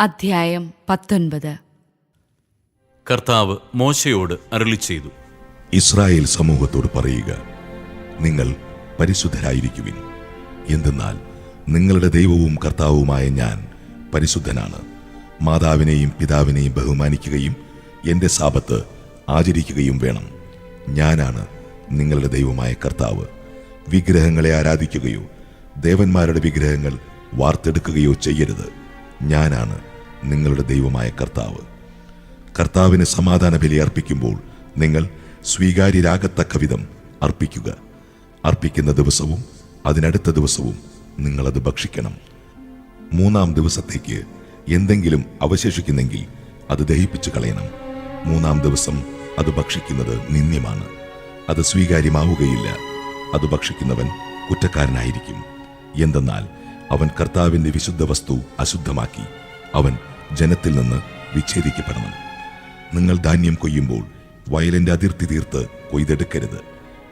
അധ്യായം 19. കർത്താവ് മോശയോട് അരുളിച്ചെയ്തു, ഇസ്രായേൽ സമൂഹത്തോട് പറയുക, നിങ്ങൾ പരിശുദ്ധരായിരിക്കുവിൻ. എന്തെന്നാൽ നിങ്ങളുടെ ദൈവവും കർത്താവുമായ ഞാൻ പരിശുദ്ധനാണ്. മാതാവിനെയും പിതാവിനെയും ബഹുമാനിക്കുകയും എൻ്റെ സാബത്ത് ആചരിക്കുകയും വേണം. ഞാനാണ് നിങ്ങളുടെ ദൈവമായ കർത്താവ്. വിഗ്രഹങ്ങളെ ആരാധിക്കുകയോ ദേവന്മാരുടെ വിഗ്രഹങ്ങൾ വാർത്തെടുക്കുകയോ ചെയ്യരുത്. ഞാനാണ് നിങ്ങളുടെ ദൈവമായ കർത്താവ്. കർത്താവിന് സമാധാന ബലി അർപ്പിക്കുമ്പോൾ നിങ്ങൾ സ്വീകാര്യരാകത്തക്ക വിധം അർപ്പിക്കുക. അർപ്പിക്കുന്ന ദിവസവും അതിനടുത്ത ദിവസവും നിങ്ങളത് ഭക്ഷിക്കണം. 3-ാം ദിവസത്തേക്ക് എന്തെങ്കിലും അവശേഷിക്കുന്നെങ്കിൽ അത് ദഹിപ്പിച്ചു കളയണം. 3-ാം ദിവസം അത് ഭക്ഷിക്കുന്നത് നിന്ദ്യമാണ്. അത് സ്വീകാര്യമാവുകയില്ല. അത് ഭക്ഷിക്കുന്നവൻ കുറ്റക്കാരനായിരിക്കും. എന്തെന്നാൽ അവൻ കർത്താവിന്റെ വിശുദ്ധ വസ്തു അശുദ്ധമാക്കി. അവൻ ജനത്തിൽ നിന്ന് വിച്ഛേദിക്കപ്പെടണം. നിങ്ങൾ ധാന്യം കൊയ്യുമ്പോൾ വയലിന്റെ അതിർത്തി തീർത്ത് കൊയ്തെടുക്കരുത്.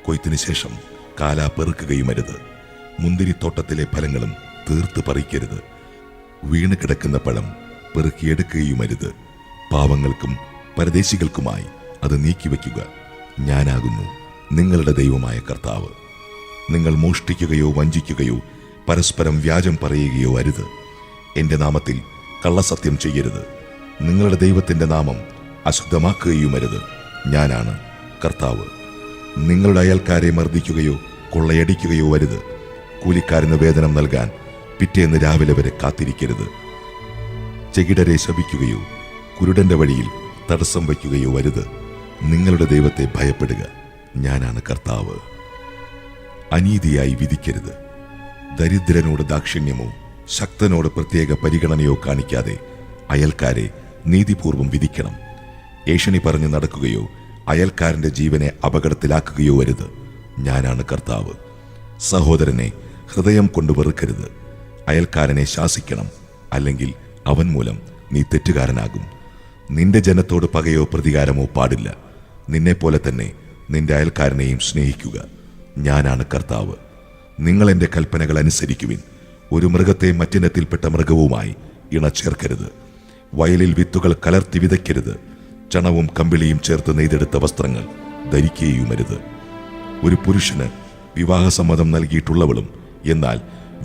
കൊയ്ത്തിനു ശേഷം കാല പെറുക്കുകയുമരുത്. മുന്തിരിത്തോട്ടത്തിലെ ഫലങ്ങളും തീർത്ത് പറിക്കരുത്. വീണ് കിടക്കുന്ന പഴം പെറുക്കിയെടുക്കുകയുമരുത്. പാവങ്ങൾക്കും പരദേശികൾക്കുമായി അത് നീക്കിവെക്കുക. ഞാനാകുന്നു നിങ്ങളുടെ ദൈവമായ കർത്താവ്. നിങ്ങൾ മോഷ്ടിക്കുകയോ വഞ്ചിക്കുകയോ പരസ്പരം വ്യാജം പറയുകയോ അരുത്. എൻ്റെ നാമത്തിൽ കള്ളസത്യം ചെയ്യരുത്. നിങ്ങളുടെ ദൈവത്തിൻ്റെ നാമം അശുദ്ധമാക്കുകയുമരുത്. ഞാനാണ് കർത്താവ്. നിങ്ങളുടെ അയൽക്കാരെ മർദ്ദിക്കുകയോ കൊള്ളയടിക്കുകയോ അരുത്. കൂലിക്കാരന് വേതനം നൽകാൻ പിറ്റേന്ന് രാവിലെ വരെ കാത്തിരിക്കരുത്. ചെകിടരെ ശപിക്കുകയോ കുരുടന്റെ വഴിയിൽ തടസ്സം വയ്ക്കുകയോ അരുത്. നിങ്ങളുടെ ദൈവത്തെ ഭയപ്പെടുക. ഞാനാണ് കർത്താവ്. അനീതിയായി വിധിക്കരുത്. ദരിദ്രനോട് ദാക്ഷിണ്യമോ ശക്തനോട് പ്രത്യേക പരിഗണനയോ കാണിക്കാതെ അയൽക്കാരെ നീതിപൂർവം വിധിക്കണം. ഏഷണി പറഞ്ഞു നടക്കുകയോ അയൽക്കാരന്റെ ജീവനെ അപകടത്തിലാക്കുകയോ അരുത്. ഞാനാണ് കർത്താവ്. സഹോദരനെ ഹൃദയം കൊണ്ട് വെറുക്കരുത്. അയൽക്കാരനെ ശാസിക്കണം, അല്ലെങ്കിൽ അവൻ മൂലം നീ തെറ്റുകാരനാകും. നിന്റെ ജനത്തോട് പകയോ പ്രതികാരമോ പാടില്ല. നിന്നെപ്പോലെ തന്നെ നിന്റെ അയൽക്കാരനെയും സ്നേഹിക്കുക. ഞാനാണ് കർത്താവ്. നിങ്ങൾ എൻ്റെ കൽപ്പനകൾ അനുസരിക്കുവിൻ. ഒരു മൃഗത്തെ മറ്റിനത്തിൽപ്പെട്ട മൃഗവുമായി ഇണചേർക്കരുത്. വയലിൽ വിത്തുകൾ കലർത്തി വിതയ്ക്കരുത്. ചണവും കമ്പിളിയും ചേർത്ത് നെയ്തെടുത്ത വസ്ത്രങ്ങൾ ധരിക്കുകയുമരുത്. ഒരു പുരുഷന് വിവാഹസമ്മതം നൽകിയിട്ടുള്ളവളും എന്നാൽ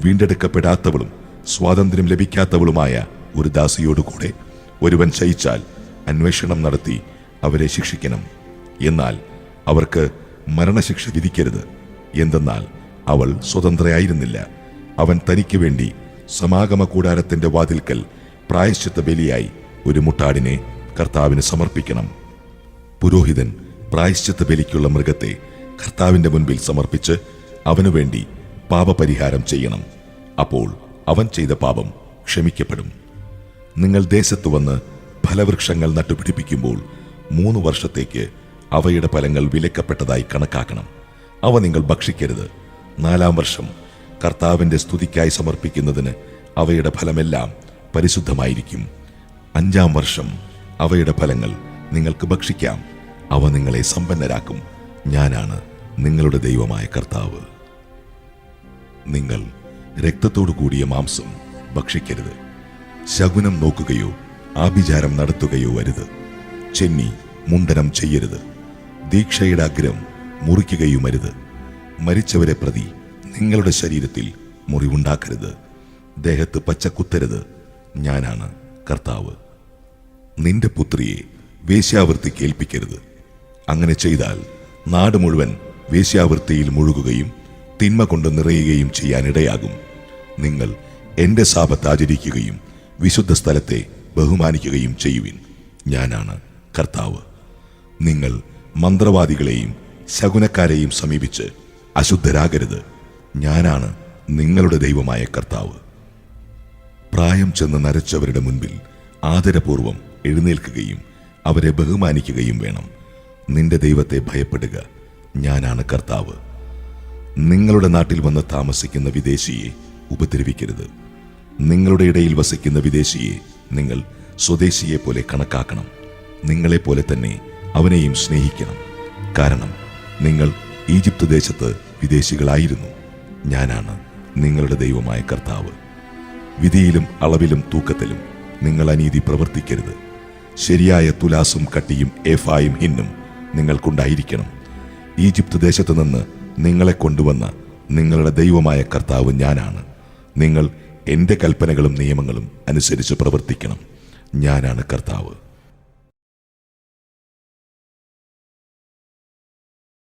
വീണ്ടെടുക്കപ്പെടാത്തവളും സ്വാതന്ത്ര്യം ലഭിക്കാത്തവളുമായ ഒരു ദാസിയോടുകൂടെ ഒരുവൻ ശയിച്ചാൽ അന്വേഷണം നടത്തി അവരെ ശിക്ഷിക്കണം. എന്നാൽ അവർക്ക് മരണശിക്ഷ വിധിക്കരുത്. എന്തെന്നാൽ അവൾ സ്വതന്ത്രയായിരുന്നില്ല. അവൻ തനിക്ക് വേണ്ടി സമാഗമ കൂടാരത്തിന്റെ വാതിൽക്കൽ പ്രായശ്ചിത്ത ബലിയായി ഒരു മുട്ടാടിനെ കർത്താവിന് സമർപ്പിക്കണം. പുരോഹിതൻ പ്രായശ്ചിത്ത ബലിക്കുള്ള മൃഗത്തെ കർത്താവിന്റെ മുൻപിൽ സമർപ്പിച്ച് അവനു വേണ്ടി പാപപരിഹാരം ചെയ്യണം. അപ്പോൾ അവൻ ചെയ്ത പാപം ക്ഷമിക്കപ്പെടും. നിങ്ങൾ ദേശത്ത് വന്ന് ഫലവൃക്ഷങ്ങൾ നട്ടുപിടിപ്പിക്കുമ്പോൾ 3 വർഷത്തേക്ക് അവയുടെ ഫലങ്ങൾ വിലക്കപ്പെട്ടതായി കണക്കാക്കണം. അവ നിങ്ങൾ ഭക്ഷിക്കരുത്. 4-ാം വർഷം കർത്താവിന്റെ സ്തുതിക്കായി സമർപ്പിക്കുന്നതിന് അവയുടെ ഫലമെല്ലാം പരിശുദ്ധമായിരിക്കും. 5-ാം വർഷം അവയുടെ ഫലങ്ങൾ നിങ്ങൾക്ക് ഭക്ഷിക്കാം. അവ നിങ്ങളെ സമ്പന്നരാക്കും. ഞാനാണ് നിങ്ങളുടെ ദൈവമായ കർത്താവ്. നിങ്ങൾ രക്തത്തോടു കൂടിയ മാംസം ഭക്ഷിക്കരുത്. ശകുനം നോക്കുകയോ ആഭിചാരം നടത്തുകയോ അരുത്. ചെന്നി മുണ്ടനം ചെയ്യരുത്. ദീക്ഷയുടെ അഗ്രം മുറിക്കുകയുമരുത്. മരിച്ചവരെ പ്രതി നിങ്ങളുടെ ശരീരത്തിൽ മുറിവുണ്ടാക്കരുത്. ദേഹത്ത് പച്ച കുത്തരുത്. ഞാനാണ് കർത്താവ്. നിന്റെ പുത്രിയെ വേശ്യാവൃത്തിക്ക് ഏൽപ്പിക്കരുത്. അങ്ങനെ ചെയ്താൽ നാട് മുഴുവൻ വേശ്യാവൃത്തിയിൽ മുഴുകുകയും തിന്മ കൊണ്ട് നിറയുകയും ചെയ്യാനിടയാകും. നിങ്ങൾ എൻ്റെ സാബത്ത് ആചരിക്കുകയും വിശുദ്ധ സ്ഥലത്തെ ബഹുമാനിക്കുകയും ചെയ്യുവിൻ. ഞാനാണ് കർത്താവ്. നിങ്ങൾ മന്ത്രവാദികളെയും ശകുനക്കാരെയും സമീപിച്ച് അശുദ്ധരാകരുത്. ഞാനാണ് നിങ്ങളുടെ ദൈവമായ കർത്താവ്. പ്രായം ചെന്ന് നരച്ചവരുടെ മുൻപിൽ ആദരപൂർവം എഴുന്നേൽക്കുകയും അവരെ ബഹുമാനിക്കുകയും വേണം. നിന്റെ ദൈവത്തെ ഭയപ്പെടുക. ഞാനാണ് കർത്താവ്. നിങ്ങളുടെ നാട്ടിൽ വന്ന് താമസിക്കുന്ന വിദേശിയെ ഉപദ്രവിക്കരുത്. നിങ്ങളുടെ ഇടയിൽ വസിക്കുന്ന വിദേശിയെ നിങ്ങൾ സ്വദേശിയെ പോലെ കണക്കാക്കണം. നിങ്ങളെപ്പോലെ തന്നെ അവനെയും സ്നേഹിക്കണം. കാരണം നിങ്ങൾ ഈജിപ്ത് ദേശത്ത് വിദേശികളായിരുന്നു. ഞാനാണ് നിങ്ങളുടെ ദൈവമായ കർത്താവ്. വിധിയിലും അളവിലും തൂക്കത്തിലും നിങ്ങൾ അനീതി പ്രവർത്തിക്കരുത്. ശരിയായ തുലാസും കട്ടിയും ഏഫായും ഹിന്നും നിങ്ങൾക്കുണ്ടായിരിക്കണം. ഈജിപ്ത് ദേശത്തു നിന്ന് നിങ്ങളെ കൊണ്ടുവന്ന നിങ്ങളുടെ ദൈവമായ കർത്താവ് ഞാനാണ്. നിങ്ങൾ എൻ്റെ കൽപ്പനകളും നിയമങ്ങളും അനുസരിച്ച് പ്രവർത്തിക്കണം. ഞാനാണ് കർത്താവ്.